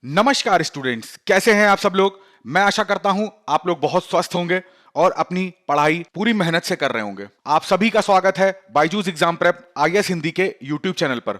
नमस्कार स्टूडेंट्स, कैसे हैं आप सब लोग। मैं आशा करता हूं आप लोग बहुत स्वस्थ होंगे और अपनी पढ़ाई पूरी मेहनत से कर रहे होंगे। आप सभी का स्वागत है Byju's exam prep IAS Hindi के यूट्यूब चैनल पर।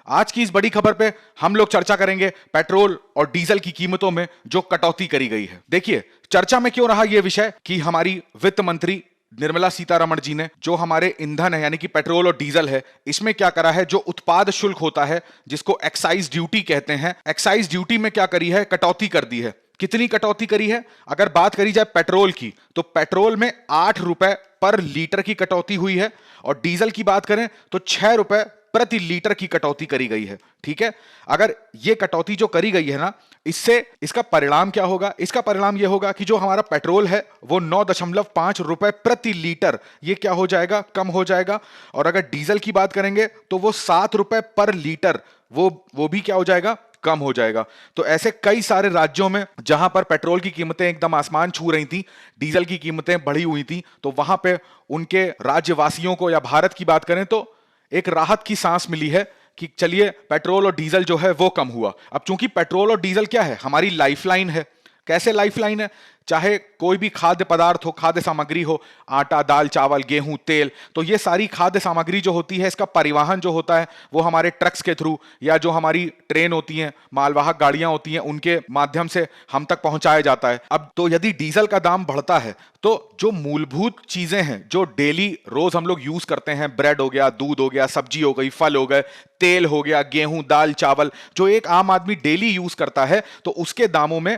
आज की इस बड़ी खबर पे हम लोग चर्चा करेंगे पेट्रोल और डीजल की कीमतों में जो कटौती करी गई है। देखिए, चर्चा में क्यों रहा यह विषय कि हमारी वित्त मंत्री निर्मला सीतारमण जी ने जो हमारे ईंधन है यानी कि पेट्रोल और डीजल है, इसमें क्या करा है, जो उत्पाद शुल्क होता है जिसको एक्साइज ड्यूटी कहते हैं, एक्साइज ड्यूटी में क्या करी है, कटौती कर दी है। कितनी कटौती करी है? अगर बात करी जाए पेट्रोल की तो पेट्रोल में 8 रुपए पर लीटर की कटौती हुई है और डीजल की बात करें तो 6 रुपए प्रति लीटर की कटौती करी गई है। ठीक है, अगर ये कटौती जो करी गई है ना, इससे इसका परिणाम क्या होगा? इसका परिणाम यह होगा कि जो हमारा पेट्रोल है वो 9.5 रुपए प्रति लीटर ये क्या हो जाएगा, कम हो जाएगा। और अगर डीजल की बात करेंगे तो वो 7 रुपए पर लीटर वो भी क्या हो जाएगा, कम हो जाएगा। तो ऐसे कई सारे राज्यों में जहां पर पेट्रोल की कीमतें एकदम आसमान छू रही थी, डीजल की कीमतें बढ़ी हुई थी, तो वहां पे उनके राज्यवासियों को या भारत की बात करें तो एक राहत की सांस मिली है कि चलिए पेट्रोल और डीजल जो है वो कम हुआ। अब चूंकि पेट्रोल और डीजल क्या है, हमारी लाइफलाइन है। कैसे लाइफलाइन है? चाहे कोई भी खाद्य पदार्थ हो, खाद्य सामग्री हो, आटा, दाल, चावल, गेहूं, तेल, तो ये सारी खाद्य सामग्री जो होती है, इसका परिवहन जो होता है वो हमारे ट्रक्स के थ्रू या जो हमारी ट्रेन होती हैं, मालवाहक गाड़ियां होती हैं, उनके माध्यम से हम तक पहुंचाया जाता है। अब तो यदि डीजल का दाम बढ़ता है तो जो मूलभूत चीजें हैं जो डेली रोज हम लोग यूज करते हैं, ब्रेड हो गया, दूध हो गया, सब्जी हो गई, फल हो गए, तेल हो गया, गेहूं, दाल, चावल, जो एक आम आदमी डेली यूज करता है, तो उसके दामों में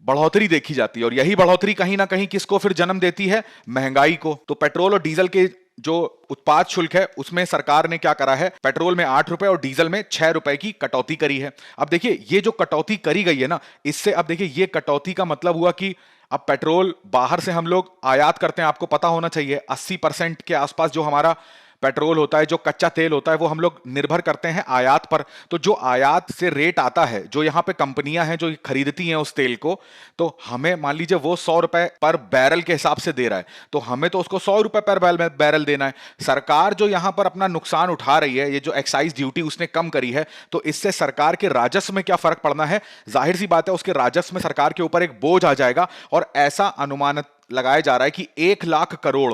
बढ़ोतरी देखी जाती है। और यही बढ़ोतरी कहीं ना कहीं किसको फिर जन्म देती है? महंगाई को। तो पेट्रोल और डीजल के जो उत्पाद शुल्क है उसमें सरकार ने क्या करा है, पेट्रोल में 8 रुपए और डीजल में 6 रुपए की कटौती करी है। अब देखिए, ये जो कटौती करी गई है ना, इससे अब देखिए ये कटौती का मतलब हुआ कि अब पेट्रोल बाहर से हम लोग आयात करते हैं। आपको पता होना चाहिए 80% के आसपास जो हमारा पेट्रोल होता है, जो कच्चा तेल होता है, वो हम लोग निर्भर करते हैं आयात पर। तो जो आयात से रेट आता है, जो यहाँ पे कंपनियां हैं जो खरीदती हैं उस तेल को, तो हमें मान लीजिए वो 100 रुपए पर बैरल के हिसाब से दे रहा है, तो हमें तो उसको 100 रुपए पर बैरल देना है। सरकार जो यहाँ पर अपना नुकसान उठा रही है, ये जो एक्साइज ड्यूटी उसने कम करी है, तो इससे सरकार के राजस्व में क्या फर्क पड़ना है? जाहिर सी बात है उसके राजस्व में सरकार के ऊपर एक बोझ आ जाएगा। और ऐसा अनुमान लगाया जा रहा है कि 1 लाख करोड़,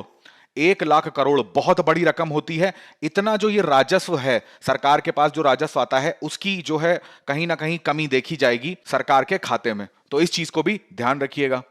1 लाख करोड़ बहुत बड़ी रकम होती है। इतना जो ये राजस्व है, सरकार के पास जो राजस्व आता है, उसकी जो है कहीं ना कहीं कमी देखी जाएगी सरकार के खाते में। तो इस चीज को भी ध्यान रखिएगा।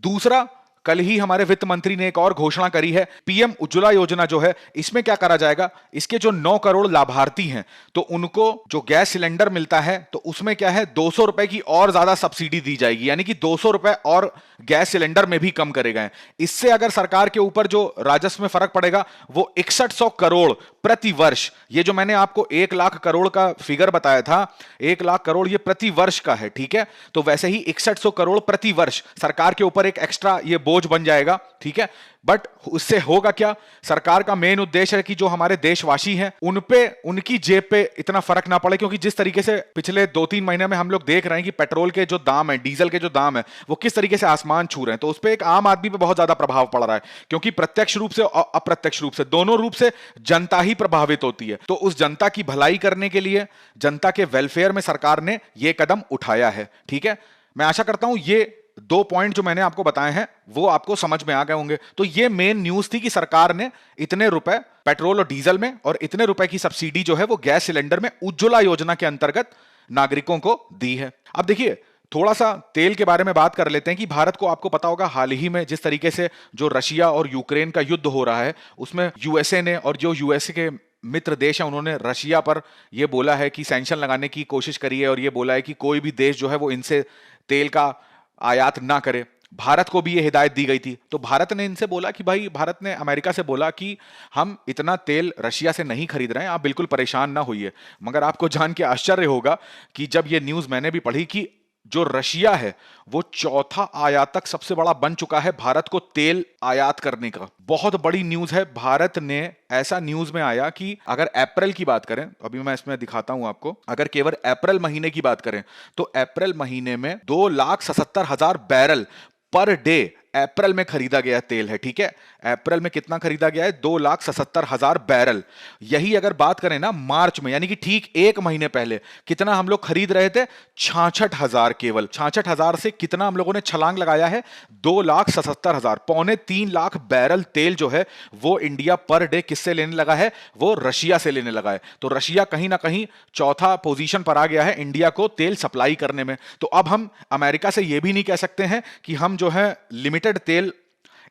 दूसरा, कल ही हमारे वित्त मंत्री ने एक और घोषणा करी है, पीएम उज्ज्वला योजना जो है, इसमें क्या करा जाएगा, इसके जो 9 करोड़ लाभार्थी हैं, तो उनको जो गैस सिलेंडर मिलता है तो उसमें क्या है, 200 रुपए की और ज्यादा सब्सिडी दी जाएगी, यानी कि 200 रुपए और गैस सिलेंडर में भी कम करे गए। इससे अगर सरकार के ऊपर जो राजस्व में फर्क पड़ेगा वो 6100 करोड़ प्रति वर्ष। ये जो मैंने आपको 1 लाख करोड़ का फिगर बताया था, 1 लाख करोड़ ये प्रति वर्ष का है। ठीक है, तो वैसे ही 6100 करोड़ प्रति वर्ष सरकार के ऊपर एक एक्स्ट्रा ये बोझ बन जाएगा। ठीक है, बट उससे होगा क्या? सरकार का मेन उद्देश्य है कि जो हमारे देशवासी हैं उन पे, उनकी जेब पे इतना फर्क ना पड़े, क्योंकि जिस तरीके से पिछले 2-3 महीने में हम लोग देख रहे हैं कि पेट्रोल के जो दाम है, डीजल के जो दाम है, वो किस तरीके से आसमान छू रहे हैं, तो उस पर एक आम आदमी पे बहुत ज्यादा प्रभाव पड़ रहा है, क्योंकि प्रत्यक्ष रूप से और अप्रत्यक्ष रूप से, दोनों रूप से जनता ही प्रभावित होती है। तो उस जनता की भलाई करने के लिए, जनता के वेलफेयर में सरकार ने यह कदम उठाया है। ठीक है, मैं आशा करता हूं ये 2 पॉइंट जो मैंने आपको बताए हैं वो आपको समझ में आ गए होंगे। तो ये मेन न्यूज थी कि सरकार ने इतने रुपए पेट्रोल और डीजल में और इतने रुपए की सब्सिडी जो है वो गैस सिलेंडर में उज्ज्वला योजना के अंतर्गत नागरिकों को दी है। अब देखिए, थोड़ा सा तेल के बारे में बात कर लेते हैं कि भारत को, आपको पता होगा हाल ही में जिस तरीके से जो रशिया और यूक्रेन का युद्ध हो रहा है, उसमें यूएसए ने, और जो यूएसए के मित्र देश है, उन्होंने रशिया पर यह बोला है कि सैंक्शन लगाने की कोशिश करी है और यह बोला है कि कोई भी देश जो है वो इनसे तेल का आयात ना करे। भारत को भी ये हिदायत दी गई थी, तो भारत ने इनसे बोला कि भाई, भारत ने अमेरिका से बोला कि हम इतना तेल रशिया से नहीं खरीद रहे हैं, आप बिल्कुल परेशान ना होइए। मगर आपको जान के आश्चर्य होगा कि जब ये न्यूज मैंने भी पढ़ी कि जो रशिया है वो चौथा आयातक सबसे बड़ा बन चुका है भारत को तेल आयात करने का। बहुत बड़ी न्यूज है। भारत ने, ऐसा न्यूज में आया कि अगर अप्रैल की बात करें, अभी मैं इसमें दिखाता हूं आपको, अगर केवल अप्रैल महीने की बात करें तो अप्रैल महीने में 2,77,000 बैरल पर डे अप्रैल में खरीदा गया तेल है, ठीक है। अप्रैल में कितना खरीदा गया है? 2,77,000 बैरल। यही अगर बात करें ना मार्च में, यानी कि ठीक एक महीने पहले, कितना हम लोग खरीद रहे थे? 66,000। केवल 66,000 से कितना हम लोगों ने छलांग लगाया है? 2,77,000। 2.25 लाख बैरल तेल जो है वो इंडिया पर डे किससे लेने लगा है? वो रशिया से लेने लगा है। तो रशिया कहीं ना कहीं चौथा पोजीशन पर आ गया है इंडिया को तेल सप्लाई करने में। तो अब हम अमेरिका से यह भी नहीं कह सकते हैं कि हम जो है लिमिटेड तेल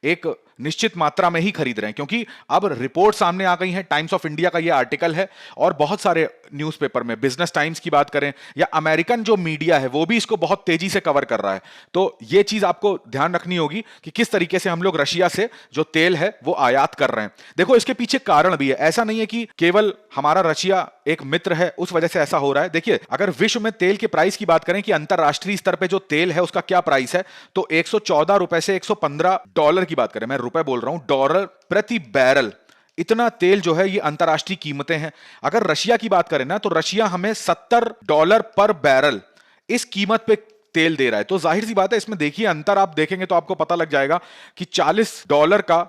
एक निश्चित मात्रा में ही खरीद रहे हैं, क्योंकि अब रिपोर्ट सामने आ गई है। टाइम्स ऑफ इंडिया का यह आर्टिकल है और बहुत सारे न्यूज़पेपर में, बिजनेस टाइम्स की बात करें या अमेरिकन जो मीडिया है वो भी इसको बहुत तेजी से कवर कर रहा है। तो यह चीज आपको ध्यान रखनी होगी कि किस तरीके से हम लोग रशिया से जो तेल है वो आयात कर रहे हैं। देखो इसके पीछे कारण भी है, ऐसा नहीं है कि केवल हमारा रशिया एक मित्र है उस वजह से ऐसा हो रहा है। देखिए अगर विश्व में तेल के प्राइस की बात करें कि अंतरराष्ट्रीय स्तर पे जो तेल है उसका क्या प्राइस है, तो 114 रुपए से 115 डॉलर की बात करें, मैं रुपए बोल रहा हूं, डॉलर प्रति बैरल, इतना तेल जो है ये अंतरराष्ट्रीय कीमतें हैं। अगर रशिया की बात करें ना तो रशिया हमें $70 पर बैरल इस कीमत पे तेल दे रहा है। तो जाहिर सी बात है इसमें देखिए अंतर आप देखेंगे तो आपको पता लग जाएगा कि $40 का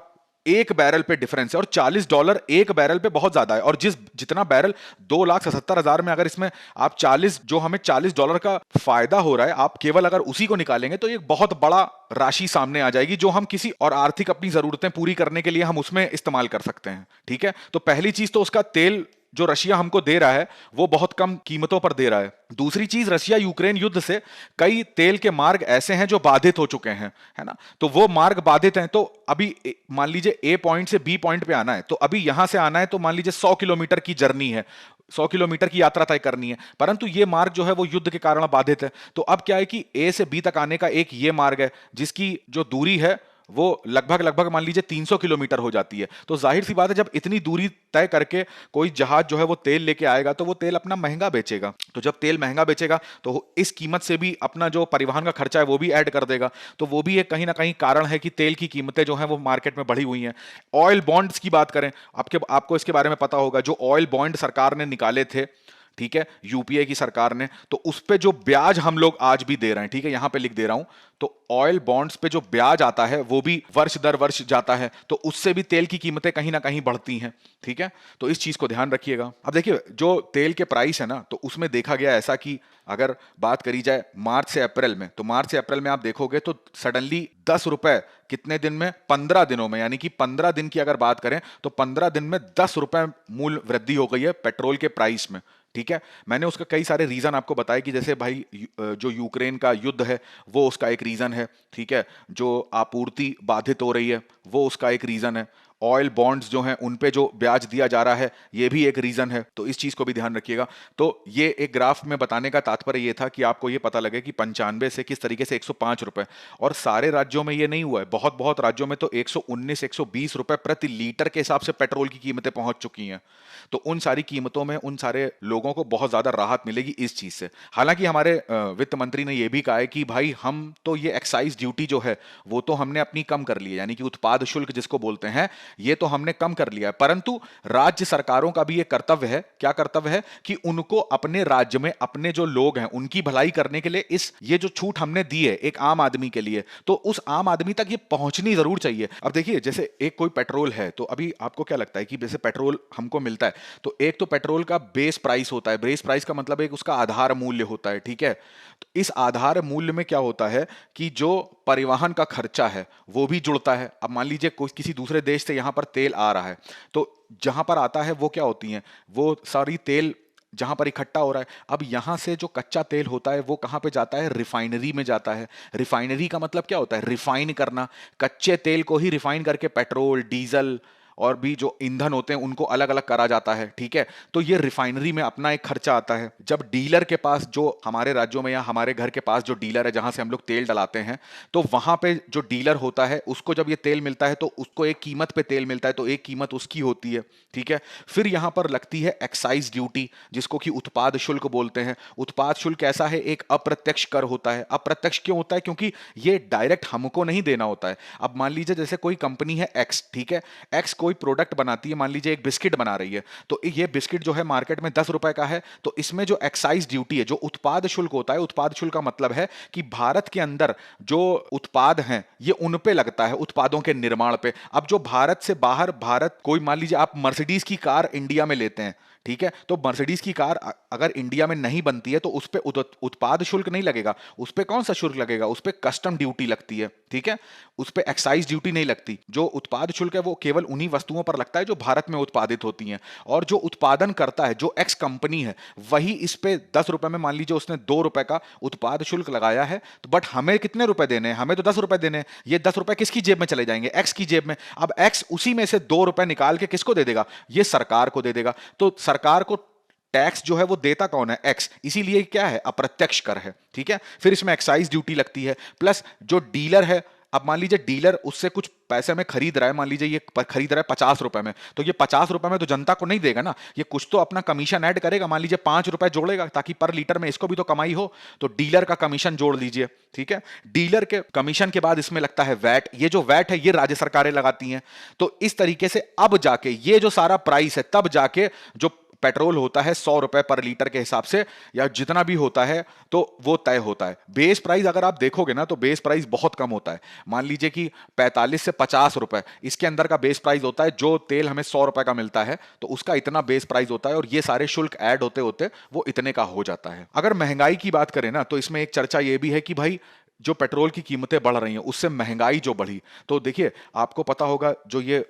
एक बैरल पे डिफरेंस है, और $40 एक बैरल पे बहुत ज्यादा है। और जितना बैरल 2,77,000 में, अगर इसमें आप 40 जो हमें $40 का फायदा हो रहा है, आप केवल अगर उसी को निकालेंगे तो एक बहुत बड़ा राशि सामने आ जाएगी जो हम किसी और आर्थिक अपनी जरूरतें पूरी करने के लिए हम उसमें इस्तेमाल कर सकते हैं। ठीक है, तो पहली चीज तो उसका तेल जो रशिया हमको दे रहा है वो बहुत कम कीमतों पर दे रहा है। दूसरी चीज, रशिया यूक्रेन युद्ध से कई तेल के मार्ग ऐसे हैं जो बाधित हो चुके हैं, है ना। तो वो मार्ग बाधित हैं, तो अभी मान लीजिए ए पॉइंट से बी पॉइंट पे आना है, तो अभी यहां से आना है तो मान लीजिए 100 किलोमीटर की जर्नी है, 100 किलोमीटर की यात्रा तय करनी है, परंतु ये मार्ग जो है वो युद्ध के कारण बाधित है। तो अब क्या है कि ए से बी तक आने का एक ये मार्ग है जिसकी जो दूरी है वो लगभग मान लीजिए 300 किलोमीटर हो जाती है। तो जाहिर सी बात है जब इतनी दूरी तय करके कोई जहाज जो है वो तेल लेके आएगा तो वो तेल अपना महंगा बेचेगा। तो जब तेल महंगा बेचेगा तो इस कीमत से भी अपना जो परिवहन का खर्चा है वो भी ऐड कर देगा। तो वो भी एक कहीं ना कहीं कारण है कि तेल की कीमतें जो है वो मार्केट में बढ़ी हुई हैं। ऑयल बॉन्ड्स की बात करें, आपको इसके बारे में पता होगा, जो ऑयल बॉन्ड सरकार ने निकाले थे, ठीक है, यूपीए की सरकार ने, तो उस पे जो ब्याज हम लोग आज भी दे रहे हैं, ठीक है, यहां पे लिख दे रहा हूं, तो ऑयल बॉन्ड्स पे जो ब्याज आता है वो भी वर्ष दर वर्ष जाता है, तो उससे भी तेल की कीमतें कहीं ना कहीं बढ़ती हैं। ठीक है, तो इस चीज को ध्यान रखिएगा। अब देखिए जो तेल के प्राइस है ना, तो उसमें देखा गया ऐसा कि अगर बात करी जाए मार्च से अप्रैल में, तो मार्च से अप्रैल में आप देखोगे तो सडनली 10 रुपए कितने दिन में? 15 दिनों में, यानी कि 15 दिन की अगर बात करें तो 15 दिन में 10 रुपए मूल वृद्धि हो गई है पेट्रोल के प्राइस में। ठीक है, मैंने उसका कई सारे रीजन आपको बताए कि जैसे भाई जो यूक्रेन का युद्ध है वो उसका एक रीजन है, ठीक है, जो आपूर्ति बाधित हो रही है वो उसका एक रीजन है, ऑयल बॉन्ड्स जो हैं उन पे जो ब्याज दिया जा रहा है ये भी एक रीजन है। तो इस चीज को भी ध्यान रखिएगा। तो ये एक ग्राफ में बताने का तात्पर्य ये था कि आपको ये पता लगे कि 95 से किस तरीके से 105 रुपए, और सारे राज्यों में ये नहीं हुआ है, बहुत बहुत राज्यों में तो 119 120 रुपए प्रति लीटर के हिसाब से पेट्रोल की कीमतें पहुंच चुकी हैं। तो उन सारी कीमतों में उन सारे लोगों को बहुत ज्यादा राहत मिलेगी इस चीज से। हालांकि हमारे वित्त मंत्री ने यह भी कहा है कि भाई हम तो ये एक्साइज ड्यूटी जो है वो तो हमने अपनी कम कर ली है, यानी कि उत्पाद शुल्क जिसको बोलते हैं ये तो हमने कम कर लिया है, परंतु राज्य सरकारों का भी ये कर्तव्य है, क्या कर्तव्य है, कि उनको अपने राज्य में अपने जो लोग हैं उनकी भलाई करने के लिए ये जो छूट हमने दी है एक आम आदमी के लिए, तो उस आम आदमी तक ये पहुंचनी जरूर चाहिए। अब देखिए जैसे एक कोई पेट्रोल है, तो अभी आपको क्या लगता है कि जैसे पेट्रोल हमको मिलता है तो एक तो पेट्रोल का बेस प्राइस होता है, बेस प्राइस का मतलब एक उसका आधार मूल्य होता है, ठीक है। तो इस आधार मूल्य में क्या होता है कि जो परिवहन का खर्चा है वो भी जुड़ता है। अब मान लीजिए कोई किसी दूसरे देश से यहां पर तेल आ रहा है, तो जहां पर आता है वो क्या होती हैं, वो सारी तेल जहां पर इकट्ठा हो रहा है, अब यहां से जो कच्चा तेल होता है वो कहां पे जाता है? रिफाइनरी में जाता है। रिफाइनरी का मतलब क्या होता है? रिफाइन करना, कच्चे तेल को ही रिफाइन करके पेट्रोल, डीजल और भी जो ईंधन होते हैं उनको अलग अलग करा जाता है, ठीक है। तो ये रिफाइनरी में अपना एक खर्चा आता है। जब डीलर के पास, जो हमारे राज्यों में या हमारे घर के पास जो डीलर है जहां से हम लोग तेल डलाते हैं, तो वहां पे जो डीलर होता है उसको जब ये तेल मिलता है तो उसको एक कीमत पे तेल मिलता है, तो एक कीमत उसकी होती है, ठीक है। फिर यहां पर लगती है एक्साइज ड्यूटी जिसको कि उत्पाद शुल्क बोलते हैं। उत्पाद शुल्क ऐसा है, एक अप्रत्यक्ष कर होता है। अप्रत्यक्ष क्यों होता है? क्योंकि ये डायरेक्ट हमको नहीं देना होता है। अब मान लीजिए जैसे कोई कंपनी है एक्स, ठीक है, एक्स कोई प्रोडक्ट बनाती है, मान लीजिए एक बिस्किट बना रही है, तो ये बिस्किट जो है मार्केट में 10 रुपए का है, तो इसमें जो एक्साइज ड्यूटी है, जो उत्पाद शुल्क होता है, उत्पाद शुल्क का मतलब है कि भारत के अंदर जो उत्पाद हैं ये उन पे लगता है, उत्पादों के निर्माण पे। अब जो भारत से बाहर, भारत कोई मान लीजिए आप मर्सिडीज की कार इंडिया में लेते हैं, ठीक है, तो मर्सिडीज की कार अगर इंडिया में नहीं बनती है तो उस पे उत्पाद शुल्क नहीं लगेगा, उस पे कौन सा शुल्क लगेगा, उस पे कस्टम ड्यूटी लगती है, ठीक है, उस पे एक्साइज ड्यूटी नहीं लगती। जो उत्पाद शुल्क है वो केवल उन्हीं वस्तुओं पर लगता है जो भारत में उत्पादित होती हैं, और जो उत्पादन करता है, जो एक्स कंपनी है, वही इस पे 10 रुपए में, मान लीजिए उसने 2 रुपए का उत्पाद शुल्क लगाया है, तो बट हमें कितने रुपए देने हैं, हमें तो 10 रुपए देने हैं। ये 10 रुपए किसकी जेब में चले जाएंगे, एक्स की जेब में। अब एक्स उसी में से 2 रुपए निकाल के किसको दे देगा, ये सरकार को दे देगा। तो सरकार को टैक्स जो है वो देता कौन है, एक्स, इसीलिए क्या है, अप्रत्यक्ष कर है, ठीक है। फिर इसमें एक्साइज ड्यूटी लगती है, प्लस जो डीलर है, अब मान लीजिए डीलर उससे कुछ पैसे में खरीद रहा है, मान लीजिए ये खरीद रहा है 50 रुपए में, तो ये 50 रुपए में तो जनता को नहीं देगा ना, ये कुछ तो अपना कमीशन ऐड करेगा, मान लीजिए 5 रुपए जोड़ेगा ताकि पर लीटर में इसको भी तो कमाई हो, तो डीलर का कमीशन जोड़ लीजिए, ठीक है। डीलर के कमीशन के बाद इसमें लगता है वैट, ये जो वैट है ये राज्य सरकारें लगाती हैं। तो इस तरीके से अब जाके ये जो सारा प्राइस है, तब जाके जो पेट्रोल होता है 100 रुपए पर लीटर के हिसाब से, या जितना भी होता है, तो वो तय होता है। बेस प्राइस अगर आप देखोगे ना, तो बेस प्राइस बहुत कम होता है, मान लीजिए कि 45 से 50 रुपए इसके अंदर का बेस प्राइस होता है। जो तेल हमें 100 रुपए का मिलता है तो उसका इतना बेस प्राइस होता है, और ये सारे शुल्क ऐड होते होते वो इतने का हो जाता है। अगर महंगाई की बात करें ना, तो इसमें एक चर्चा ये भी है कि भाई जो पेट्रोल की कीमतें बढ़ रही हैं उससे महंगाई जो बढ़ी, तो देखिए आपको पता होगा जो ये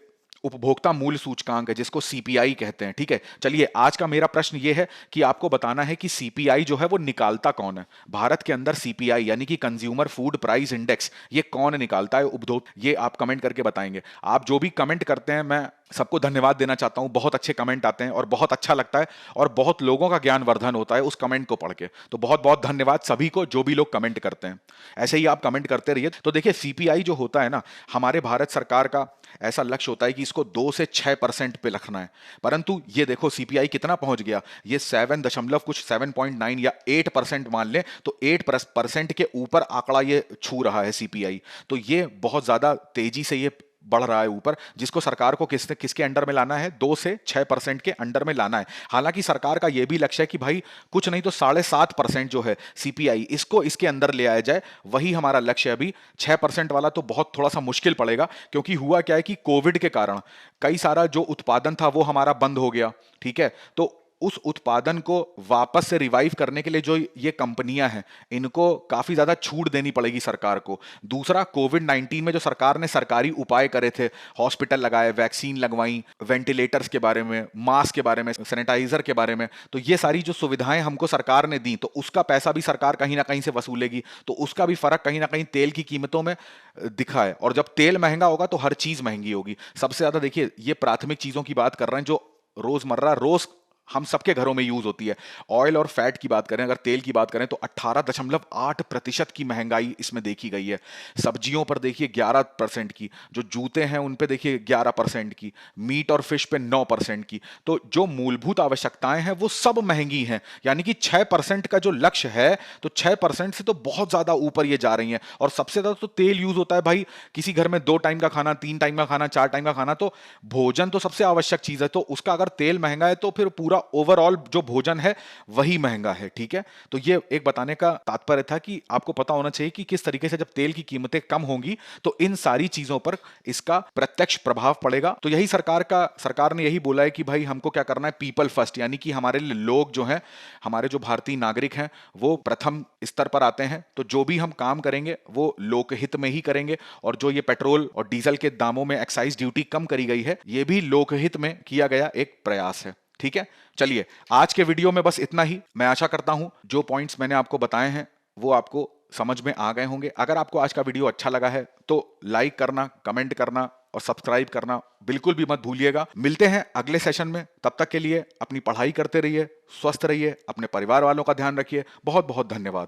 उपभोक्ता मूल्य सूचकांक है, जिसको सीपीआई कहते हैं, ठीक है। चलिए आज का मेरा प्रश्न यह है कि आपको बताना है कि सीपीआई जो है वो निकालता कौन है भारत के अंदर। सीपीआई यानी कि कंज्यूमर फूड प्राइस इंडेक्स, ये कौन निकालता है, उपभोक्ता, ये आप कमेंट करके बताएंगे। आप जो भी कमेंट करते हैं, मैं सबको धन्यवाद देना चाहता हूं, बहुत अच्छे कमेंट आते हैं और बहुत अच्छा लगता है, और बहुत लोगों का ज्ञान वर्धन होता है उस कमेंट को पढ़ के। तो बहुत बहुत धन्यवाद सभी को जो भी लोग कमेंट करते हैं, ऐसे ही आप कमेंट करते रहिए। तो देखिए सीपीआई जो होता है ना, हमारे भारत सरकार का ऐसा लक्ष्य होता है कि इसको 2 से 6% पे रखना है, परंतु ये देखो सीपीआई कितना पहुंच गया, ये 7 दशमलव कुछ 7.9 या 8% मान लें, तो 8% के ऊपर आंकड़ा ये छू रहा है सीपीआई। तो ये बहुत ज्यादा तेजी से ये बढ़ रहा है ऊपर, जिसको सरकार को किसके अंडर में लाना है, 2 से 6% के अंडर में लाना है। हालांकि सरकार का यह भी लक्ष्य है कि भाई कुछ नहीं तो 7.5% जो है सीपीआई, इसको इसके अंदर ले आया जाए, वही हमारा लक्ष्य है। अभी 6% वाला तो बहुत थोड़ा सा मुश्किल पड़ेगा, क्योंकि हुआ क्या है कि कोविड के कारण कई सारा जो उत्पादन था वो हमारा बंद हो गया, ठीक है। तो उस उत्पादन को वापस से रिवाइव करने के लिए जो ये कंपनियां हैं, इनको काफी ज्यादा छूट देनी पड़ेगी सरकार को। दूसरा, कोविड-19 में जो सरकार ने सरकारी उपाय करे थे, हॉस्पिटल लगाए, वैक्सीन लगवाई, वेंटिलेटर्स के बारे में, मास्क के बारे में, सैनिटाइजर के बारे में, तो ये सारी जो सुविधाएं हमको सरकार ने दी, तो उसका पैसा भी सरकार कहीं ना कहीं से वसूलेगी, तो उसका भी फर्क कहीं ना कहीं तेल की कीमतों में दिखा है। और जब तेल महंगा होगा तो हर चीज महंगी होगी। सबसे ज्यादा देखिए ये प्राथमिक चीजों की बात कर रहे हैं जो रोजमर्रा रोज हम सबके घरों में यूज होती है। ऑयल और फैट की बात करें, अगर तेल की बात करें, तो 18.8% की महंगाई इसमें देखी गई है। सब्जियों पर देखिए 11% की, जो जूते हैं उन पे देखिए 11% की, मीट और फिश पे 9% की। तो जो मूलभूत आवश्यकताएं हैं वो सब महंगी हैं, यानी कि 6% का जो लक्ष्य है, तो 6% से तो बहुत ज्यादा ऊपर ये जा रही हैं। और सबसे ज्यादा तो तेल यूज होता है भाई, किसी घर में 2 टाइम का खाना, 3 टाइम का खाना, 4 टाइम का खाना, तो भोजन तो सबसे आवश्यक चीज है, तो उसका अगर तेल महंगा है तो फिर पूरा ओवरऑल जो भोजन है वही महंगा है, ठीक है। तो ये एक बताने का तात्पर्य था कि आपको पता होना चाहिए कि किस तरीके से जब तेल की कीमतें कम होंगी तो इन सारी चीजों पर इसका प्रत्यक्ष प्रभाव पड़ेगा। तो यही सरकार ने यही बोला है कि भाई हमको क्या करना है, पीपल फर्स्ट, यानी कि हमारे लोग जो हैं, हमारे जो भारतीय नागरिक हैं, वो प्रथम स्तर पर आते हैं। तो जो भी हम काम करेंगे वो लोकहित में ही करेंगे, और जो ये पेट्रोल और डीजल के दामों में एक्साइज ड्यूटी कम करी गई है, ये भी लोकहित में किया गया एक प्रयास है, ठीक है। चलिए आज के वीडियो में बस इतना ही। मैं आशा करता हूं जो पॉइंट्स मैंने आपको बताए हैं वो आपको समझ में आ गए होंगे। अगर आपको आज का वीडियो अच्छा लगा है तो लाइक करना, कमेंट करना और सब्सक्राइब करना बिल्कुल भी मत भूलिएगा। मिलते हैं अगले सेशन में, तब तक के लिए अपनी पढ़ाई करते रहिए, स्वस्थ रहिए, अपने परिवार वालों का ध्यान रखिए। बहुत बहुत धन्यवाद।